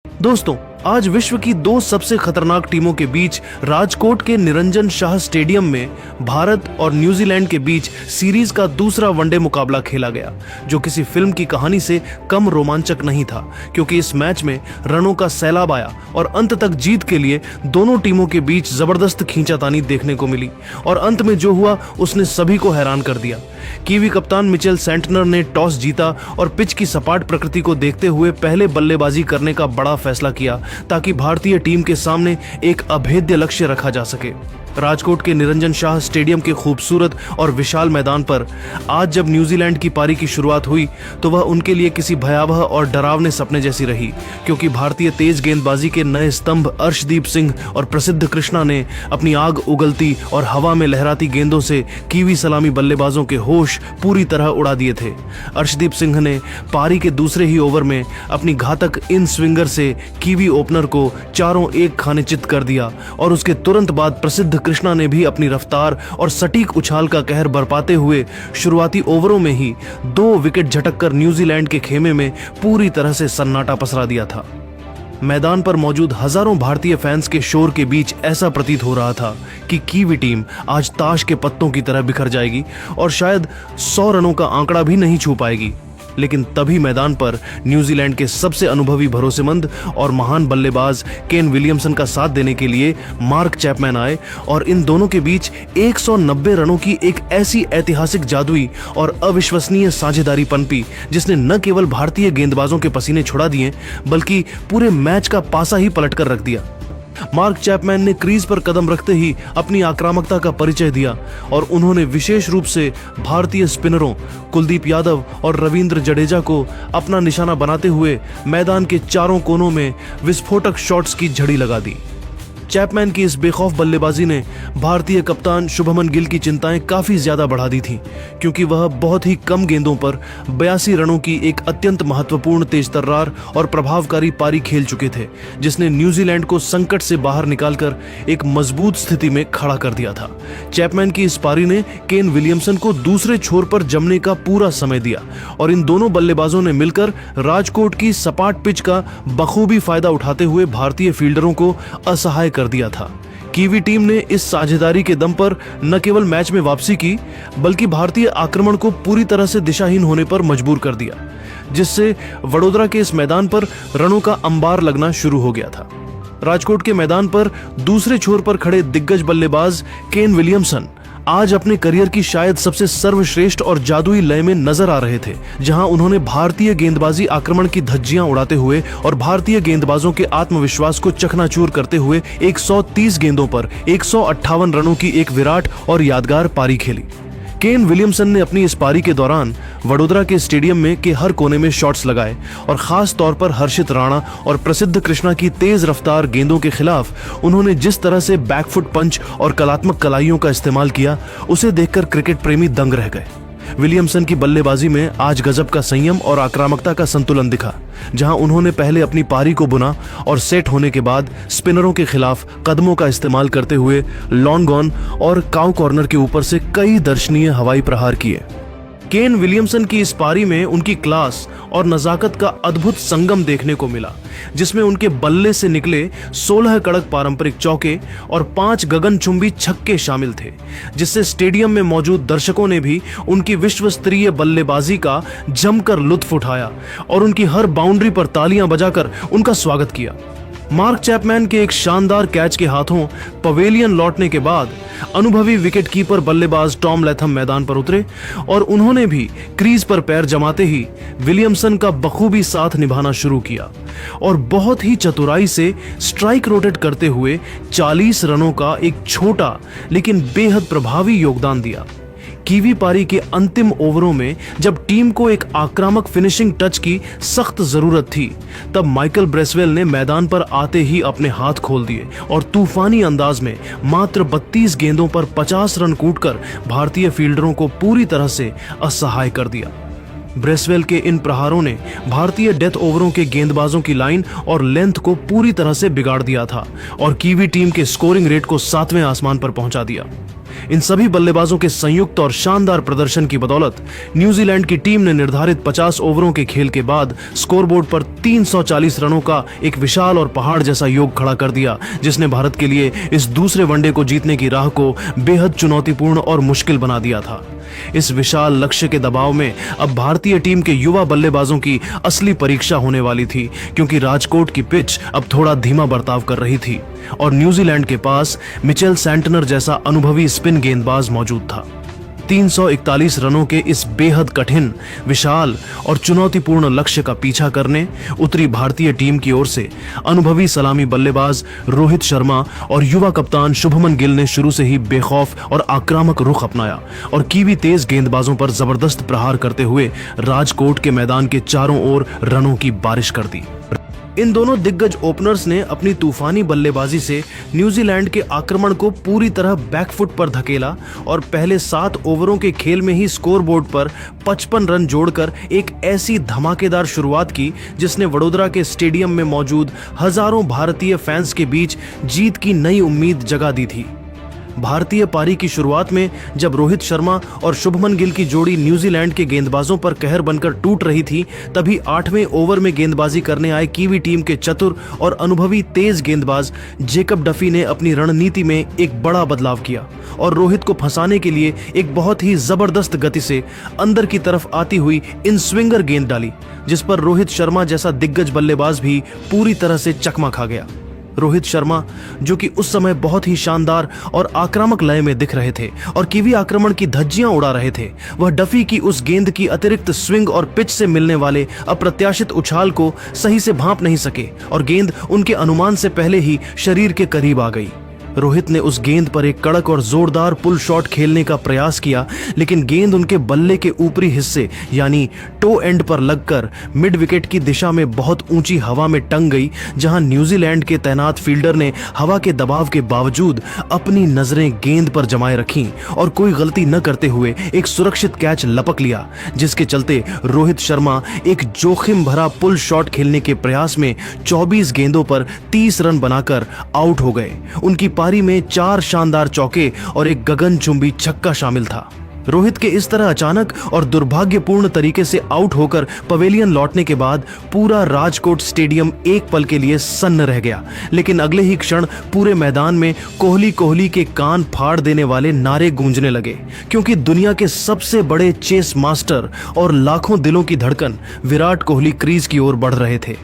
दोस्तों, आज विश्व की दो सबसे खतरनाक टीमों के बीच राजकोट के निरंजन शाह स्टेडियम में भारत और न्यूजीलैंड के बीच सीरीज का दूसरा वनडे मुकाबला खेला गया, जो किसी फिल्म की कहानी से कम रोमांचक नहीं था, क्योंकि इस मैच में रनों का सैलाब आया और अंत तक जीत के लिए दोनों टीमों के बीच जबरदस्त खींचातानी देखने को मिली और अंत में जो हुआ उसने सभी को हैरान कर दिया। कीवी कप्तान मिचेल सेंटनर ने टॉस जीता और पिच की सपाट प्रकृति को देखते हुए पहले बल्लेबाजी करने का बड़ा फैसला किया ताकि भारतीय टीम के सामने एक अभेद्य लक्ष्य रखा जा सके। राजकोट के निरंजन शाह स्टेडियम के खूबसूरत और विशाल मैदान पर आज जब न्यूजीलैंड की पारी की शुरुआत हुई तो वह उनके लिए किसी भयावह और डरावने सपने जैसी रही, क्योंकि भारतीय तेज गेंदबाजी के नए स्तंभ अर्शदीप सिंह और प्रसिद्ध कृष्णा ने अपनी आग उगलती और हवा में लहराती गेंदों से कीवी सलामी बल्लेबाजों के होश पूरी तरह उड़ा दिए थे। अर्शदीप सिंह ने पारी के दूसरे ही ओवर में अपनी घातक इन स्विंगर से कीवी ओपनर को 4-1 खाने चित कर दिया और उसके तुरंत बाद प्रसिद्ध कृष्णा ने भी अपनी रफ्तार और सटीक उछाल का कहर बरपाते हुए शुरुआती ओवरों में ही 2 विकेट झटककर न्यूजीलैंड के खेमे में पूरी तरह से सन्नाटा पसरा दिया था। मैदान पर मौजूद हजारों भारतीय फैंस के शोर के बीच ऐसा प्रतीत हो रहा था कि कीवी टीम आज ताश के पत्तों की तरह बिखर जाएगी और शायद 100 रनों का आंकड़ा भी नहीं छू पाएगी। लेकिन तभी मैदान पर न्यूजीलैंड के सबसे अनुभवी, भरोसेमंद और महान बल्लेबाज केन विलियमसन का साथ देने के लिए मार्क चैपमैन आए और इन दोनों के बीच 190 रनों की एक ऐसी ऐतिहासिक, जादुई और अविश्वसनीय साझेदारी पनपी जिसने न केवल भारतीय गेंदबाजों के पसीने छुड़ा दिए बल्कि पूरे मैच का पासा ही पलट कर रख दिया। मार्क चैपमैन ने क्रीज पर कदम रखते ही अपनी आक्रामकता का परिचय दिया और उन्होंने विशेष रूप से भारतीय स्पिनरों कुलदीप यादव और रविंद्र जडेजा को अपना निशाना बनाते हुए मैदान के चारों कोनों में विस्फोटक शॉट्स की झड़ी लगा दी। चैपमैन की इस बेखौफ बल्लेबाजी ने भारतीय कप्तान शुभमन गिल की चिंताएं काफी ज्यादा बढ़ा दी थीं, क्योंकि वह बहुत ही कम गेंदों पर 82 रनों की एक अत्यंत महत्वपूर्ण, तेजतर्रार और प्रभावकारी पारी खेल चुके थे, जिसने न्यूजीलैंड को संकट से बाहर निकालकर एक मजबूत स्थिति में खड़ा कर दिया था। चैपमैन की इस पारी ने केन विलियमसन को दूसरे छोर पर जमने का पूरा समय दिया और इन दोनों बल्लेबाजों ने मिलकर राजकोट की सपाट पिच का बखूबी फायदा उठाते हुए भारतीय फील्डरों को असहाय कर दिया था। कीवी टीम ने इस साझेदारी के दम पर न केवल मैच में वापसी की बल्कि भारतीय आक्रमण को पूरी तरह से दिशाहीन होने पर मजबूर कर दिया, जिससे वडोदरा के इस मैदान पर रनों का अंबार लगना शुरू हो गया था। राजकोट के मैदान पर दूसरे छोर पर खड़े दिग्गज बल्लेबाज केन विलियमसन आज अपने करियर की शायद सबसे सर्वश्रेष्ठ और जादुई लय में नजर आ रहे थे, जहां उन्होंने भारतीय गेंदबाजी आक्रमण की धज्जियां उड़ाते हुए और भारतीय गेंदबाजों के आत्मविश्वास को चकनाचूर करते हुए 130 गेंदों पर 158 रनों की एक विराट और यादगार पारी खेली। केन विलियमसन ने अपनी इस पारी के दौरान वडोदरा के स्टेडियम में के हर कोने में शॉट्स लगाए और खास तौर पर हर्षित राणा और प्रसिद्ध कृष्णा की तेज रफ्तार गेंदों के खिलाफ उन्होंने जिस तरह से बैकफुट पंच और कलात्मक कलाइयों का इस्तेमाल किया, उसे देखकर क्रिकेट प्रेमी दंग रह गए। विलियमसन की बल्लेबाजी में आज गजब का संयम और आक्रामकता का संतुलन दिखा, जहां उन्होंने पहले अपनी पारी को बुना और सेट होने के बाद स्पिनरों के खिलाफ कदमों का इस्तेमाल करते हुए लॉन्ग ऑन और काउ कॉर्नर के ऊपर से कई दर्शनीय हवाई प्रहार किए। केन विलियमसन की इस पारी में उनकी क्लास और नजाकत का अद्भुत संगम देखने को मिला, जिसमें उनके बल्ले से निकले 16 कड़क पारंपरिक चौके और 5 गगनचुंबी छक्के शामिल थे, जिससे स्टेडियम में मौजूद दर्शकों ने भी उनकी विश्व स्तरीय बल्लेबाजी का जमकर लुत्फ उठाया और उनकी हर बाउंड्री पर तालियां बजाकर उनका स्वागत किया। मार्क चैपमैन के एक शानदार कैच के हाथों पवेलियन लौटने के बाद अनुभवी विकेटकीपर बल्लेबाज टॉम लैथम मैदान पर उतरे और उन्होंने भी क्रीज पर पैर जमाते ही विलियमसन का बखूबी साथ निभाना शुरू किया और बहुत ही चतुराई से स्ट्राइक रोटेट करते हुए 40 रनों का एक छोटा लेकिन बेहद प्रभावी योगदान दिया। कीवी पारी के अंतिम ओवरों में जब टीम को एक आक्रामक फिनिशिंग टच की सख्त जरूरत थी, तब माइकल ब्रेसवेल ने मैदान पर आते ही अपने हाथ खोल दिए और तूफानी अंदाज में मात्र 32 गेंदों पर 50 रन कूटकर भारतीय फील्डरों को पूरी तरह से असहाय कर दिया। ब्रेसवेल के इन प्रहारों ने भारतीय डेथ ओवरों के गेंदबाजों की लाइन और लेंथ को पूरी तरह से बिगाड़ दिया था और कीवी टीम के स्कोरिंग रेट को 7वें आसमान पर पहुंचा दिया। इन सभी बल्लेबाजों के संयुक्त और शानदार प्रदर्शन की बदौलत न्यूजीलैंड की टीम ने निर्धारित 50 ओवरों के खेल के बाद स्कोरबोर्ड पर 340 रनों का एक विशाल और पहाड़ जैसा योग खड़ा कर दिया, जिसने भारत के लिए इस दूसरे वनडे को जीतने की राह को बेहद चुनौतीपूर्ण और मुश्किल बना दिया था। इस विशाल लक्ष्य के दबाव में अब भारतीय टीम के युवा बल्लेबाजों की असली परीक्षा होने वाली थी, क्योंकि राजकोट की पिच अब थोड़ा धीमा बर्ताव कर रही थी और न्यूजीलैंड के पास मिचेल सैंटनर जैसा अनुभवी स्पिन गेंदबाज मौजूद था। 341 रनों के इस बेहद कठिन, विशाल और चुनौतीपूर्ण लक्ष्य का पीछा करने उतरी भारतीय टीम की ओर से अनुभवी सलामी बल्लेबाज रोहित शर्मा और युवा कप्तान शुभमन गिल ने शुरू से ही बेखौफ और आक्रामक रुख अपनाया और कीवी तेज गेंदबाजों पर जबरदस्त प्रहार करते हुए राजकोट के मैदान के चारों ओर रनों की बारिश कर दी। इन दोनों दिग्गज ओपनर्स ने अपनी तूफानी बल्लेबाजी से न्यूजीलैंड के आक्रमण को पूरी तरह बैकफुट पर धकेला और पहले 7 ओवरों के खेल में ही स्कोरबोर्ड पर 55 रन जोड़कर एक ऐसी धमाकेदार शुरुआत की जिसने वडोदरा के स्टेडियम में मौजूद हजारों भारतीय फैंस के बीच जीत की नई उम्मीद जगा दी थी। भारतीय पारी की शुरुआत में जब रोहित शर्मा और शुभमन गिल की जोड़ी न्यूजीलैंड के गेंदबाजों पर कहर बनकर टूट रही थी, तभी 8वें ओवर में गेंदबाजी करने आए कीवी टीम के चतुर और अनुभवी तेज गेंदबाज जेकब डफी ने अपनी रणनीति में एक बड़ा बदलाव किया और रोहित को फंसाने के लिए एक बहुत ही जबरदस्त गति से अंदर की तरफ आती हुई इन स्विंगर गेंद डाली, जिस पर रोहित शर्मा जैसा दिग्गज बल्लेबाज भी पूरी तरह से चकमा खा गया। रोहित शर्मा, जो कि उस समय बहुत ही शानदार और आक्रामक लय में दिख रहे थे और कीवी आक्रमण की धज्जियां उड़ा रहे थे, वह डफी की उस गेंद की अतिरिक्त स्विंग और पिच से मिलने वाले अप्रत्याशित उछाल को सही से भांप नहीं सके और गेंद उनके अनुमान से पहले ही शरीर के करीब आ गई। रोहित ने उस गेंद पर एक कड़क और जोरदार पुल शॉट खेलने का प्रयास किया, लेकिन गेंद उनके बल्ले के ऊपरी हिस्से यानी टो एंड पर लगकर मिड विकेट की दिशा में बहुत ऊंची हवा में टंग गई, जहां न्यूजीलैंड के तैनात फील्डर ने हवा के दबाव के बावजूद अपनी नजरें गेंद पर जमाए रखीं और कोई गलती न करते हुए एक सुरक्षित कैच लपक लिया, जिसके चलते रोहित शर्मा एक जोखिम भरा पुल शॉट खेलने के प्रयास में 24 गेंदों पर 30 रन बनाकर आउट हो गए। उनकी पारी में 4 शानदार चौके और एक गगनचुंबी छक्का शामिल था। रोहित के इस तरह अचानक और दुर्भाग्यपूर्ण तरीके से आउट होकर पवेलियन लौटने के बाद पूरा राजकोट स्टेडियम एक पल के लिए सन्न रह गया, लेकिन अगले ही क्षण पूरे मैदान में कोहली कोहली के कान फाड़ देने वाले नारे गूंजने लगे, क्योंकि दुनिया के सबसे बड़े चेस मास्टर और लाखों दिलों की धड़कन विराट कोहली क्रीज की ओर बढ़ रहे थे।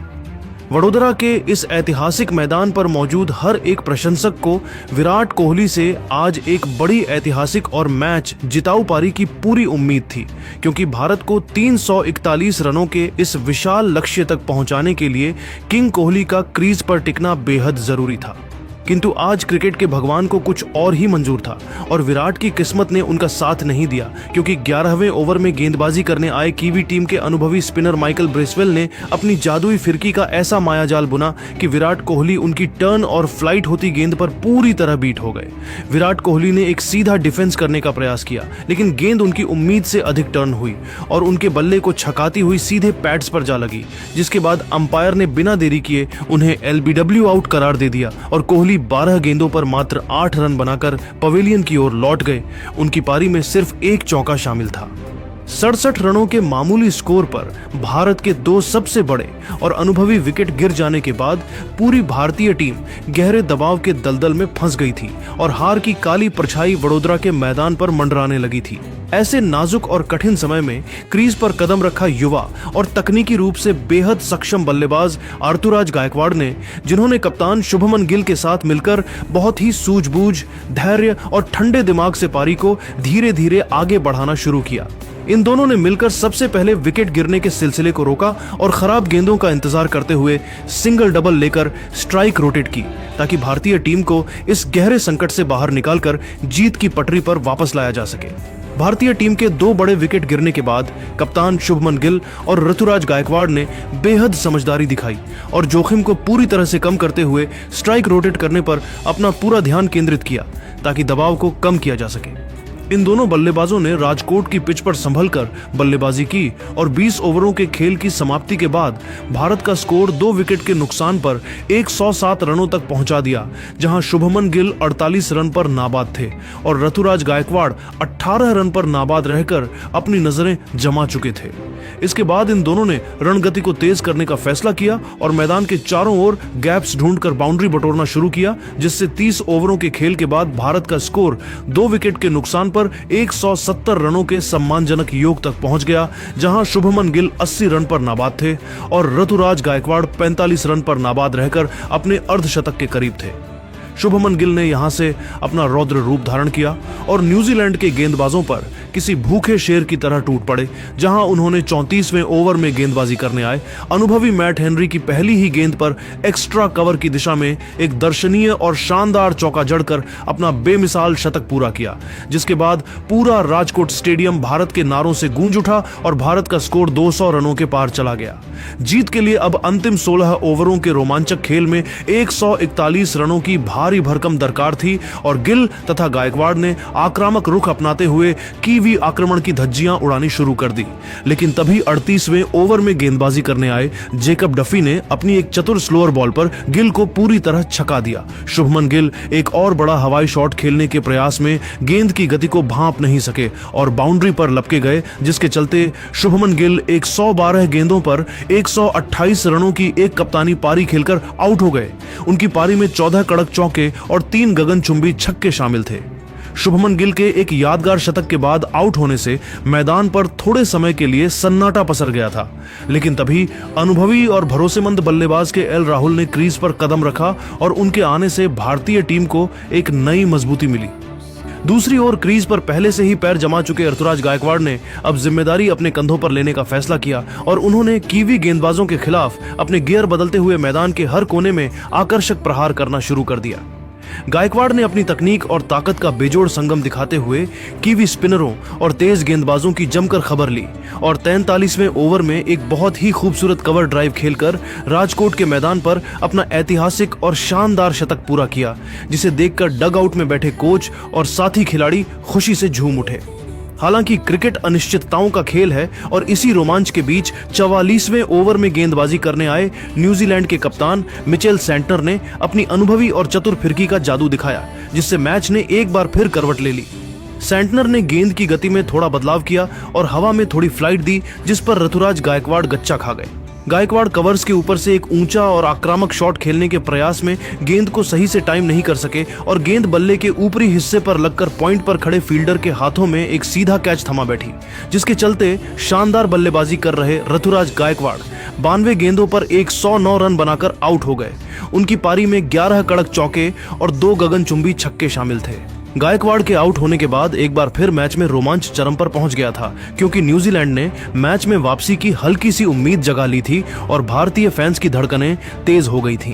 वडोदरा के इस ऐतिहासिक मैदान पर मौजूद हर एक प्रशंसक को विराट कोहली से आज एक बड़ी ऐतिहासिक और मैच जिताऊ पारी की पूरी उम्मीद थी, क्योंकि भारत को 341 रनों के इस विशाल लक्ष्य तक पहुंचाने के लिए किंग कोहली का क्रीज पर टिकना बेहद जरूरी था। किंतु आज क्रिकेट के भगवान को कुछ और ही मंजूर था और विराट की किस्मत ने उनका साथ नहीं दिया, क्योंकि 11वें ओवर में गेंदबाजी करने आए कीवी टीम के अनुभवी स्पिनर माइकल ब्रेसवेल ने अपनी जादुई फिरकी का ऐसा मायाजाल बुना कि विराट कोहली उनकी टर्न और फ्लाइट होती गेंद पर पूरी तरह बीट हो गए। विराट कोहली ने एक सीधा डिफेंस करने का प्रयास किया, लेकिन गेंद उनकी उम्मीद से अधिक टर्न हुई और उनके बल्ले को छकाती हुई सीधे पैड्स पर जा लगी, जिसके बाद अंपायर ने बिना देरी किए उन्हें LBW आउट करार दे दिया और कोहली 12 गेंदों पर मात्र 8 रन बनाकर पवेलियन की ओर लौट गए। उनकी पारी में सिर्फ एक चौका शामिल था। 67 रनों के मामूली स्कोर पर भारत के 2 सबसे बड़े और अनुभवी विकेट गिर जाने के बाद पूरी भारतीय टीम गहरे दबाव के दलदल में फंस गई थी और हार की काली परछाई वडोदरा के मैदान पर मंडराने लगी थी। ऐसे नाजुक और कठिन समय में क्रीज पर कदम रखा युवा और तकनीकी रूप से बेहद सक्षम बल्लेबाज ऋतुराज गायकवाड़ ने, जिन्होंने कप्तान शुभमन गिल के साथ मिलकर बहुत ही सूझबूझ, धैर्य और ठंडे दिमाग से पारी को धीरे धीरे आगे बढ़ाना शुरू किया। इन दोनों ने मिलकर सबसे पहले विकेट गिरने के सिलसिले को रोका और खराब गेंदों का इंतजार करते हुए सिंगल डबल लेकर स्ट्राइक रोटेट की, ताकि भारतीय टीम को इस गहरे संकट से बाहर निकालकर जीत की पटरी पर वापस लाया जा सके। भारतीय टीम के 2 बड़े विकेट गिरने के बाद कप्तान शुभमन गिल और ऋतुराज गायकवाड़ ने बेहद समझदारी दिखाई और जोखिम को पूरी तरह से कम करते हुए स्ट्राइक रोटेट करने पर अपना पूरा ध्यान केंद्रित किया, ताकि दबाव को कम किया जा सके। इन दोनों बल्लेबाजों ने राजकोट की पिच पर संभलकर बल्लेबाजी की और 20 ओवरों के खेल की समाप्ति के बाद भारत का स्कोर 2 विकेट के नुकसान पर 107 रनों तक पहुंचा दिया, जहां शुभमन गिल 48 रन पर नाबाद थे और ऋतुराज गायकवाड़ 18 रन पर नाबाद रहकर अपनी नजरें जमा चुके थे। इसके बाद इन दोनों ने रणगति को तेज करने का फैसला किया और मैदान के चारों ओर गैप्स ढूंढकर बाउंड्री बटोरना शुरू किया, जिससे 30 ओवरों के खेल के बाद भारत का स्कोर 2 विकेट के नुकसान पर 170 रनों के सम्मानजनक योग तक पहुंच गया, जहां शुभमन गिल 80 रन पर नाबाद थे और ऋतुराज गायकवाड़ 45 रन पर नाबाद रहकर अपने अर्धशतक के करीब थे। शुभमन गिल ने यहां से अपना रौद्र रूप धारण किया और न्यूजीलैंड के गेंदबाजों पर किसी भूखे शेर की तरह टूट पड़े, जहां उन्होंने 34वें ओवर में गेंदबाजी करने आए अनुभवी मैट हेनरी की पहली ही गेंद पर एक्स्ट्रा कवर की दिशा में एक दर्शनीय और शानदार चौका जड़कर अपना बेमिसाल शतक पूरा किया, जिसके बाद पूरा राजकोट स्टेडियम भारत के नारों से गूंज उठा और भारत का स्कोर 200 रनों के पार चला गया। जीत के लिए अब अंतिम 16 ओवरों के रोमांचक खेल में 141 रनों की भारी भरकम दरकार थी और गिल तथा गायकवाड़ ने आक्रामक रुख अपनाते हुए कीवी आक्रमण की धज्जियां उड़ानी शुरू कर दी। लेकिन तभी 38वें ओवर में गेंदबाजी करने आए जेकब डफी ने अपनी एक चतुर स्लोअर बॉल पर गिल को पूरी तरह छका दिया। शुभमन गिल एक और बड़ा हवाई शॉट खेलने के प्रयास में गेंद की गति को भांप नहीं सके और बाउंड्री पर लपके गए, जिसके चलते शुभमन गिल 112 गेंदों पर 128 रनों की एक कप्तानी पारी खेलकर आउट हो गए। उनकी पारी में 14 कड़क चौके और 3 गगनचुंबी छक्के शामिल थे। शुभमन गिल के एक यादगार शतक के बाद आउट होने से मैदान पर थोड़े समय के लिए सन्नाटा पसर गया था, लेकिन तभी अनुभवी और भरोसेमंद बल्लेबाज के एल राहुल ने क्रीज पर कदम रखा और उनके आने से भारतीय टीम को एक नई मजबूती मिली। दूसरी ओर क्रीज पर पहले से ही पैर जमा चुके ऋतुराज गायकवाड़ ने अब जिम्मेदारी अपने कंधों पर लेने का फैसला किया और उन्होंने कीवी गेंदबाजों के खिलाफ अपने गियर बदलते हुए मैदान के हर कोने में आकर्षक प्रहार करना शुरू कर दिया। गायकवाड़ ने अपनी तकनीक और ताकत का बेजोड़ संगम दिखाते हुए कीवी स्पिनरों और तेज गेंदबाजों की जमकर खबर ली और 43वें ओवर में एक बहुत ही खूबसूरत कवर ड्राइव खेलकर राजकोट के मैदान पर अपना ऐतिहासिक और शानदार शतक पूरा किया, जिसे देखकर डग आउट में बैठे कोच और साथी खिलाड़ी खुशी से झूम उठे। हालांकि क्रिकेट अनिश्चितताओं का खेल है और इसी रोमांच के बीच 44वें ओवर में गेंदबाजी करने आए न्यूजीलैंड के कप्तान मिचेल सेंटनर ने अपनी अनुभवी और चतुर फिरकी का जादू दिखाया, जिससे मैच ने एक बार फिर करवट ले ली। सेंटनर ने गेंद की गति में थोड़ा बदलाव किया और हवा में थोड़ी फ्लाइट दी, जिस पर ऋतुराज गायकवाड़ गच्चा खा गए। गायकवाड़ कवर्स के ऊपर से एक ऊंचा और आक्रामक शॉट खेलने के प्रयास में गेंद को सही से टाइम नहीं कर सके और गेंद बल्ले के ऊपरी हिस्से पर लगकर पॉइंट पर खड़े फील्डर के हाथों में एक सीधा कैच थमा बैठी, जिसके चलते शानदार बल्लेबाजी कर रहे ऋतुराज गायकवाड़ 92 गेंदों पर 109 रन बनाकर आउट हो गए। उनकी पारी में 11 कड़क चौके और 2 गगनचुंबी छक्के शामिल थे। गायकवाड़ के आउट होने के बाद एक बार फिर मैच में रोमांच चरम पर पहुंच गया था, क्योंकि न्यूजीलैंड ने मैच में वापसी की हल्की सी उम्मीद जगा ली थी और भारतीय फैंस की धड़कनें तेज हो गई थीं।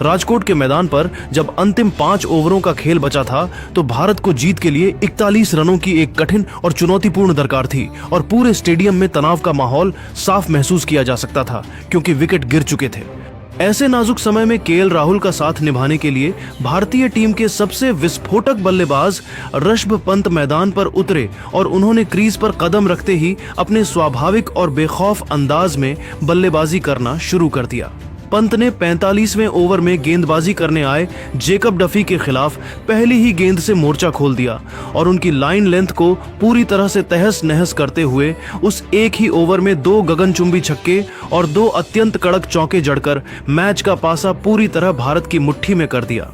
राजकोट के मैदान पर जब अंतिम 5 ओवरों का खेल बचा था तो भारत को जीत के लिए 41 रनों की एक कठिन और चुनौतीपूर्ण दरकार थी और पूरे स्टेडियम में तनाव का माहौल साफ महसूस किया जा सकता था, क्योंकि विकेट गिर चुके थे। ऐसे नाजुक समय में केएल राहुल का साथ निभाने के लिए भारतीय टीम के सबसे विस्फोटक बल्लेबाज ऋषभ पंत मैदान पर उतरे और उन्होंने क्रीज पर कदम रखते ही अपने स्वाभाविक और बेखौफ अंदाज में बल्लेबाजी करना शुरू कर दिया। पंत ने 45वें ओवर में गेंदबाजी करने आए जेकब डफी के खिलाफ पहली ही गेंद से मोर्चा खोल दिया और उनकी लाइन लेंथ को पूरी तरह से तहस नहस करते हुए उस एक ही ओवर में 2 गगनचुंबी छक्के और 2 अत्यंत कड़क चौके जड़कर मैच का पासा पूरी तरह भारत की मुट्ठी में कर दिया।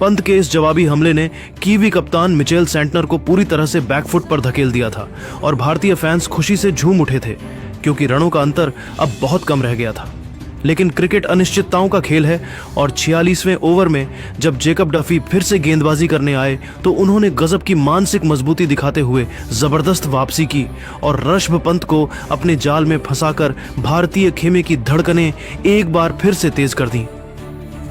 पंत के इस जवाबी हमले ने कीवी कप्तान मिचेल सेंटनर को पूरी तरह से बैकफुट पर धकेल दिया था और भारतीय फैंस खुशी से झूम उठे थे, क्योंकि रनों का अंतर अब बहुत कम रह गया था। लेकिन क्रिकेट अनिश्चितताओं का खेल है और 46वें ओवर में जब जेकब डफी फिर से गेंदबाजी करने आए तो उन्होंने गजब की मानसिक मजबूती दिखाते हुए जबरदस्त वापसी की और ऋषभ पंत को अपने जाल में फंसाकर भारतीय खेमे की धड़कनें एक बार फिर से तेज कर दी।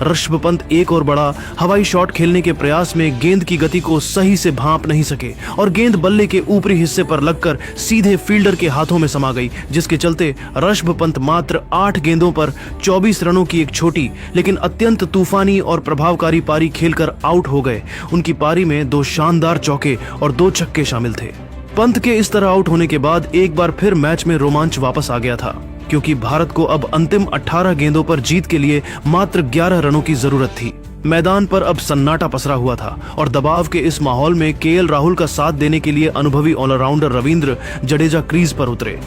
ऋषभ पंत एक और बड़ा हवाई शॉट खेलने के प्रयास में गेंद की गति को सही से भांप नहीं सके और गेंद बल्ले के ऊपरी हिस्से पर लगकर सीधे फील्डर के हाथों में समा गई, जिसके चलते ऋषभ पंत मात्र 8 गेंदों पर 24 रनों की एक छोटी लेकिन अत्यंत तूफानी और प्रभावकारी पारी खेलकर आउट हो गए। उनकी पारी में 2 शानदार चौके और 2 छक्के शामिल थे। पंत के इस तरह आउट होने के बाद एक बार फिर मैच में रोमांच वापस आ गया था, क्योंकि भारत को अब अंतिम 18 गेंदों पर जीत के लिए मात्र 11 रनों की जरूरत थी। मैदान पर अब सन्नाटा पसरा हुआ था और दबाव के इस माहौल में केएल राहुल का साथ देने के लिए अनुभवी ऑलराउंडर रविंद्र जडेजा क्रीज पर उतरे।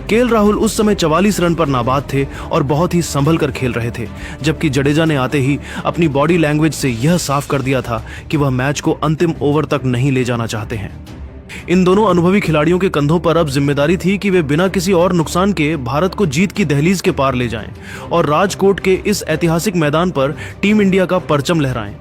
केएल राहुल उस समय 44 रन पर नाबाद थे और बहुत ही संभल कर खेल रहे थे, जबकि जडेजा ने आते ही अपनी बॉडी लैंग्वेज से यह साफ कर दिया था कि वह मैच को अंतिम ओवर तक नहीं ले जाना चाहते हैं। इन दोनों अनुभवी खिलाड़ियों के कंधों पर अब जिम्मेदारी थी कि वे बिना किसी और नुकसान के भारत को जीत की दहलीज के पार ले जाएं और राजकोट के इस ऐतिहासिक मैदान पर टीम इंडिया का परचम लहराएं।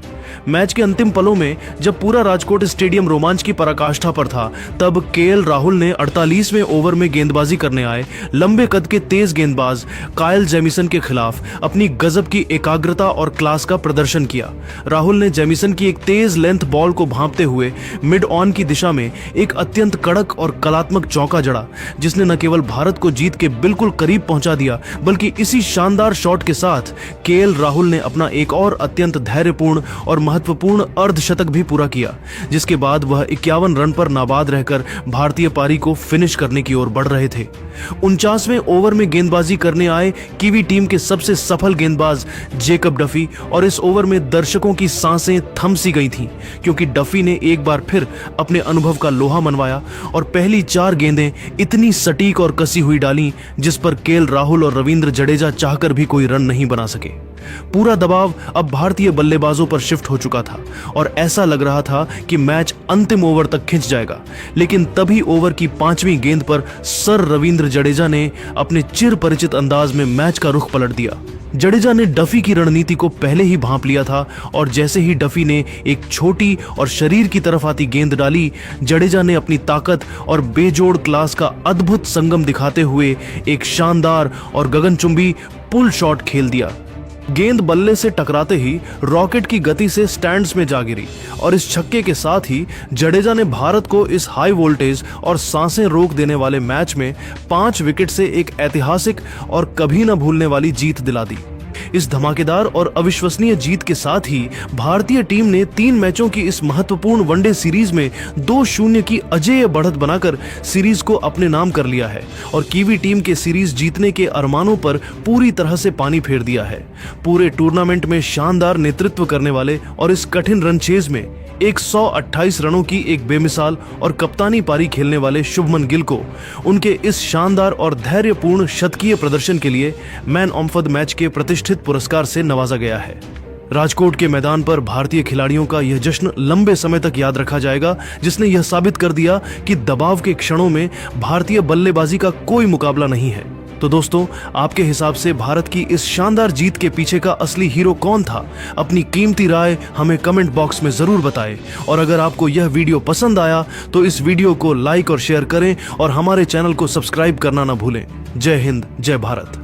मैच के अंतिम पलों में जब पूरा राजकोट स्टेडियम रोमांच की पराकाष्ठा पर था, तब केएल राहुल ने 48वें ओवर में गेंदबाजी करने आए लंबे कद के तेज गेंदबाज कायल जेमिसन के खिलाफ अपनी गजब की एकाग्रता और क्लास का प्रदर्शन किया। राहुल ने जेमिसन की एक तेज लेंथ बॉल को भांपते हुए मिड ऑन की दिशा में एक अत्यंत कड़क और कलात्मक चौका जड़ा, जिसने न केवल भारत को जीत के बिल्कुल करीब पहुंचा दिया, बल्कि इसी शानदार शॉट के साथ केएल राहुल ने अपना एक और अत्यंत धैर्यपूर्ण और महत्वपूर्ण अर्धशतक भी पूरा किया, जिसके बाद वह 51 रन पर नाबाद रहकर भारतीय पारी को फिनिश करने की ओर बढ़ रहे थे। 49वें ओवर में गेंदबाजी करने आए कीवी टीम के सबसे सफल गेंदबाज जेकब डफी, और इस ओवर में दर्शकों की सांसें थम सी गई थीं, क्योंकि डफी ने एक बार फिर अपने अनुभव का लोहा मनवाया और पहली 4 गेंदें इतनी सटीक और कसी हुई डाली जिस पर केएल राहुल और रविंद्र जडेजा चाहकर भी कोई रन नहीं बना सके। पूरा दबाव अब भारतीय बल्लेबाजों पर शिफ्ट हो चुका था और ऐसा लग रहा था कि मैच अंतिम ओवर तक खिंच जाएगा, लेकिन तभी ओवर की 5वीं गेंद पर सर रविंद्र जडेजा ने अपने चिर परिचित अंदाज में मैच का रुख पलट दिया। जडेजा ने डफी की रणनीति को पहले ही भांप लिया था और जैसे ही डफी ने एक छोटी और शरीर की तरफ आती गेंद डाली, जडेजा ने अपनी ताकत और बेजोड़ क्लास का अद्भुत संगम दिखाते हुए एक शानदार और गगनचुंबी पुल शॉट खेल दिया। गेंद बल्ले से टकराते ही रॉकेट की गति से स्टैंड्स में जा गिरी और इस छक्के के साथ ही जडेजा ने भारत को इस हाई वोल्टेज और सांसें रोक देने वाले मैच में 5 विकेट से एक ऐतिहासिक और कभी न भूलने वाली जीत दिला दी। इस धमाकेदार और अविश्वसनीय जीत के साथ ही भारतीय टीम ने 3 मैचों की इस महत्वपूर्ण वनडे सीरीज में 2-0 की अजेय बढ़त बनाकर सीरीज को अपने नाम कर लिया है और कीवी टीम के सीरीज जीतने के अरमानों पर पूरी तरह से पानी फेर दिया है। पूरे टूर्नामेंट में शानदार नेतृत्व करने वाले और इस कठिन रन चेज में 128 रनों की एक बेमिसाल और कप्तानी पारी खेलने वाले शुभमन गिल को उनके इस शानदार और धैर्यपूर्ण शतकीय प्रदर्शन के लिए मैन ऑफ द मैच के प्रतिष्ठित पुरस्कार से नवाजा गया है। राजकोट के मैदान पर भारतीय खिलाड़ियों का यह जश्न लंबे समय तक याद रखा जाएगा, जिसने यह साबित कर दिया कि दबाव के क्षणों में भारतीय बल्लेबाजी का कोई मुकाबला नहीं है। तो दोस्तों, आपके हिसाब से भारत की इस शानदार जीत के पीछे का असली हीरो कौन था? अपनी कीमती राय हमें कमेंट बॉक्स में जरूर बताएं और अगर आपको यह वीडियो पसंद आया तो इस वीडियो को लाइक और शेयर करें और हमारे चैनल को सब्सक्राइब करना ना भूलें। जय हिंद, जय भारत।